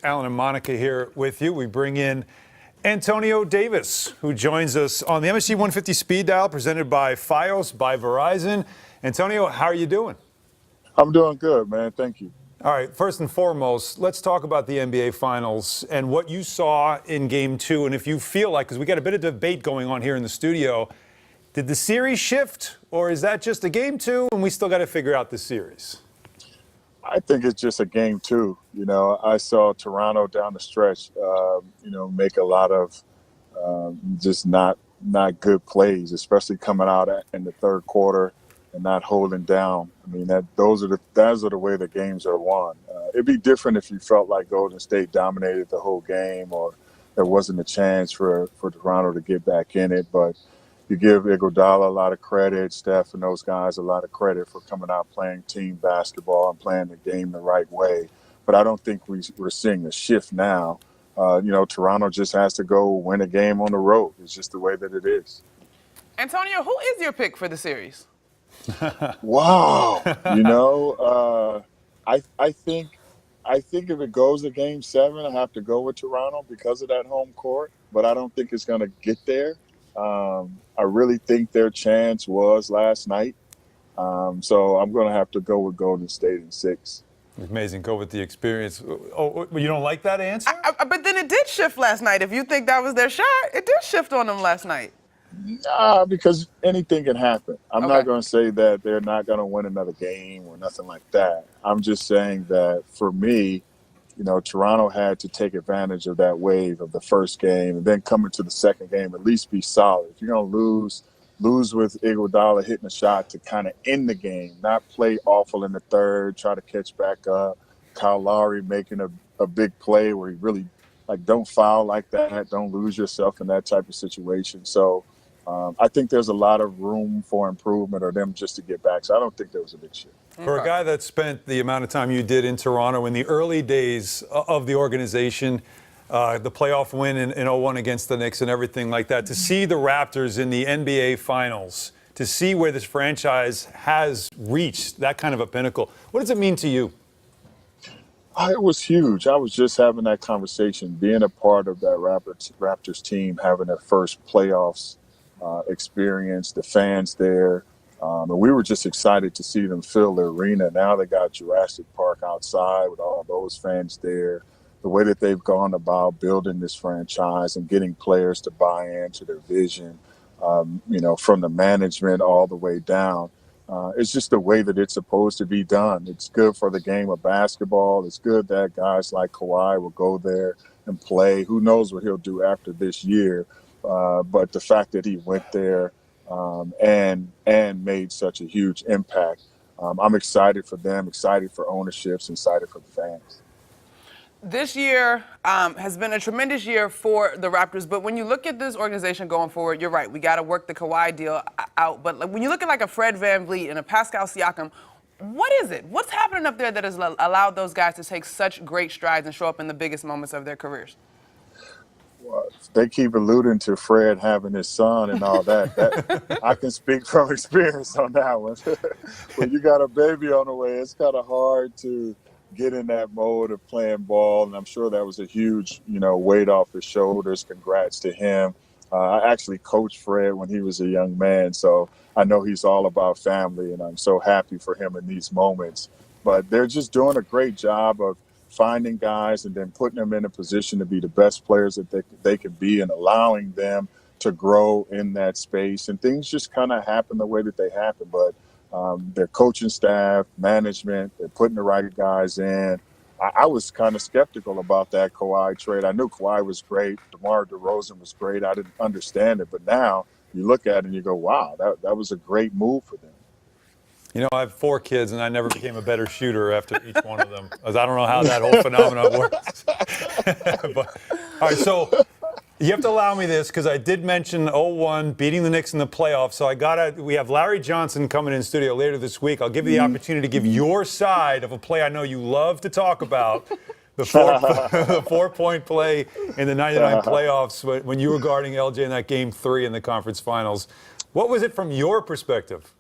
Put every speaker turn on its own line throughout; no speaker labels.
Alan and Monica here with you. We bring in Antonio Davis, who joins us on the MSG 150 Speed Dial, presented by Fios, by Verizon. Antonio, how are you doing?
I'm doing good, man. Thank you.
All right, first and foremost, let's talk about the NBA Finals and what you saw in Game 2. And if you feel like, because we got a bit of debate going on here in the studio, did the series shift, or is that just a Game 2 and we still got to figure out the series?
I think it's just a game two. I saw Toronto down the stretch, make a lot of just not good plays, especially coming out in the third quarter and not holding down. I mean, those are the way the games are won. It'd be different if you felt like Golden State dominated the whole game, or there wasn't a chance for Toronto to get back in it. But you give Iguodala a lot of credit, Steph and those guys a lot of credit for coming out playing team basketball and playing the game the right way. But I don't think we're seeing a shift now. Toronto just has to go win a game on the road. It's just the way that it is.
Antonio, who is your pick for the series?
Wow. I think if it goes to Game 7, I have to go with Toronto because of that home court. But I don't think it's going to get there. I really think their chance was last night. So I'm going to have to go with Golden State in 6.
Amazing. Go with the experience. Oh, you don't like that answer?
But then it did shift last night. If you think that was their shot, it did shift on them last night.
Nah, because anything can happen. I'm
Okay.
not going to say that they're not going to win another game or nothing like that. I'm just saying that for me, Toronto had to take advantage of that wave of the first game and then come into the second game, at least be solid. If you're going to lose with Iguodala hitting a shot to kind of end the game, not play awful in the third, try to catch back up. Kyle Lowry making a big play where he really, don't foul like that. Don't lose yourself in that type of situation. So I think there's a lot of room for improvement or them just to get back. So I don't think there was a big shift.
For a guy that spent the amount of time you did in Toronto in the early days of the organization, the playoff win in 0-1 against the Knicks and everything like that, to see the Raptors in the NBA Finals, to see where this franchise has reached that kind of a pinnacle, what does it mean to you?
It was huge. I was just having that conversation, being a part of that Raptors team, having their first playoffs experience, the fans there. And we were just excited to see them fill the arena. Now they got Jurassic Park outside with all those fans there. The way that they've gone about building this franchise and getting players to buy into their vision, from the management all the way down. It's just the way that it's supposed to be done. It's good for the game of basketball. It's good that guys like Kawhi will go there and play. Who knows what he'll do after this year. But the fact that he went there and made such a huge impact, I'm excited for them, excited for ownerships, excited for the fans.
This year has been a tremendous year for the Raptors, but when you look at this organization going forward, you're right, we got to work the Kawhi deal out. But when you look at a Fred VanVleet and a Pascal Siakam, what is it? What's happening up there that has allowed those guys to take such great strides and show up in the biggest moments of their careers?
Well, they keep alluding to Fred having his son and all that. I can speak from experience on that one. When you got a baby on the way, it's kind of hard to get in that mode of playing ball. And I'm sure that was a huge, weight off his shoulders. Congrats to him. I actually coached Fred when he was a young man, so I know he's all about family, and I'm so happy for him in these moments. But they're just doing a great job of finding guys and then putting them in a position to be the best players that they can be and allowing them to grow in that space. And things just kind of happen the way that they happen. But their coaching staff, management, they're putting the right guys in. I was kind of skeptical about that Kawhi trade. I knew Kawhi was great. DeMar DeRozan was great. I didn't understand it. But now you look at it and you go, wow, that was a great move for them.
I have 4 kids, and I never became a better shooter after each one of them. I don't know how that whole phenomenon works. But, all right, so you have to allow me this because I did mention 0-1, beating the Knicks in the playoffs. So we have Larry Johnson coming in studio later this week. I'll give you the opportunity to give your side of a play I know you love to talk about, the 4-point play in the 99 playoffs when you were guarding LJ in that Game 3 in the conference finals. What was it from your perspective?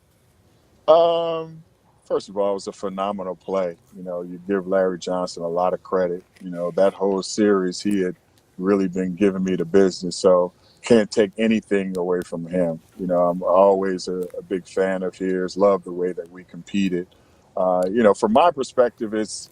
First of all, it was a phenomenal play. You give Larry Johnson a lot of credit. That whole series, he had really been giving me the business. So can't take anything away from him. I'm always a big fan of his, love the way that we competed. From my perspective, it's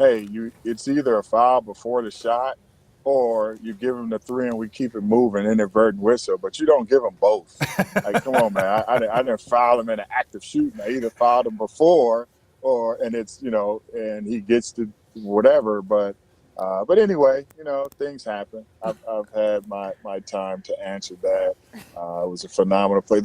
either a foul before the shot or you give him the three and we keep it moving, inadvertent whistle, but you don't give them both. Like, come on, man. I didn't foul him in an act of shooting. I either fouled him before and it's, and he gets to whatever. But anyway, things happen. I've had my time to answer that. It was a phenomenal play.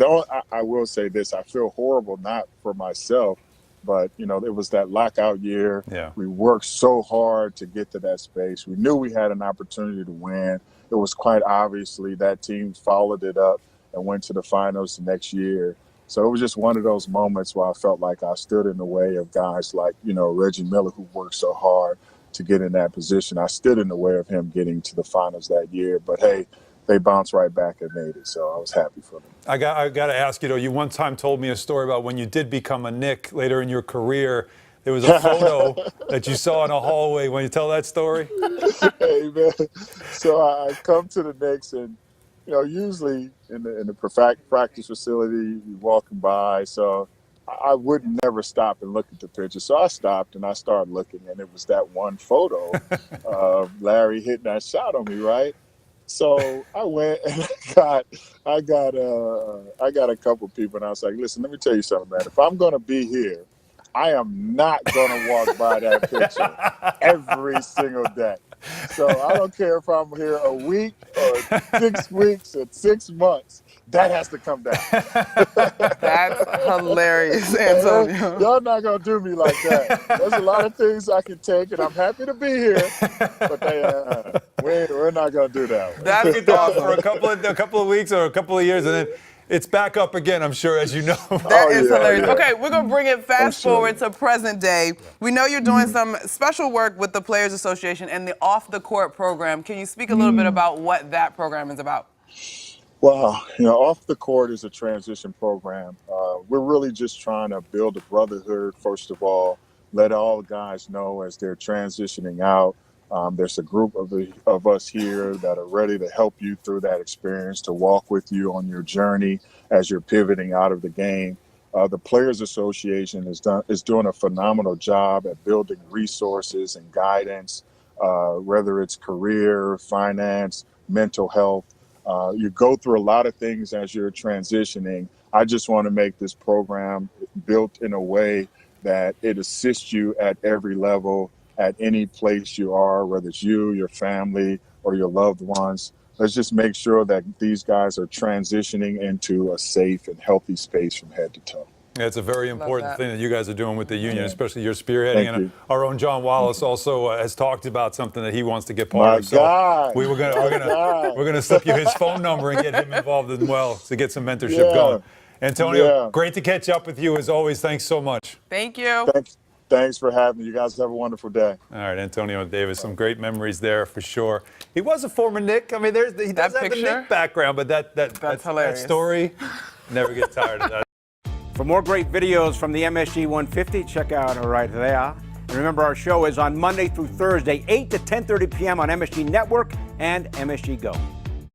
I will say this, I feel horrible, not for myself, but, it was that lockout year.
Yeah.
We worked so hard to get to that space. We knew we had an opportunity to win. It was quite obviously that team followed it up and went to the finals the next year. So it was just one of those moments where I felt like I stood in the way of guys like, Reggie Miller, who worked so hard to get in that position. I stood in the way of him getting to the finals that year. But, hey, they bounced right back and made it, so I was happy for them.
I got to ask you, though, you one time told me a story about when you did become a Knick later in your career. There was a photo that you saw in a hallway. Want you tell that story?
Hey, man. So I come to the Knicks, and, usually in the practice facility, you're walking by, so I would never stop and look at the picture. So I stopped, and I started looking, and it was that one photo of Larry hitting that shot on me, right? So I went and I got a couple people, and I was like, listen, let me tell you something, man. If I'm going to be here, I am not going to walk by that picture every single day. So I don't care if I'm here a week or 6 weeks or 6 months. That has to come down.
That's hilarious, Antonio.
Y'all not going to do me like that. There's a lot of things I can take, and I'm happy to be here. But we're not going to do that.
That's
Get down for a couple of weeks or a couple of years, and then it's back up again, I'm sure, as you know.
That is hilarious.
Yeah.
Okay, we're going to bring it fast forward to present day. We know you're doing some special work with the Players Association and the off-the-court program. Can you speak a little bit about what that program is about?
Well, Off the Court is a transition program. We're really just trying to build a brotherhood, first of all, let all guys know as they're transitioning out. There's a group of us here that are ready to help you through that experience, to walk with you on your journey as you're pivoting out of the game. The Players Association is doing a phenomenal job at building resources and guidance, whether it's career, finance, mental health. You go through a lot of things as you're transitioning. I just want to make this program built in a way that it assists you at every level, at any place you are, whether it's you, your family, or your loved ones. Let's just make sure that these guys are transitioning into a safe and healthy space from head to toe.
Yeah, it's a very important thing that you guys are doing with the union, especially you're spearheading.
Thank
and
you.
Our own John Wallace also has talked about something that he wants to get part of. So we're gonna slip you his phone number and get him involved as well to get some mentorship going. Antonio, great to catch up with you as always. Thanks so much.
Thank you.
Thanks for having me. You guys have a wonderful day.
All right, Antonio Davis, some great memories there for sure. He was a former Knick. I mean, he does have the Knick background, but that's hilarious. That story, never get tired of that.
For more great videos from the MSG 150, check out right there. And remember, our show is on Monday through Thursday, 8 to 10:30 p.m. on MSG Network and MSG Go.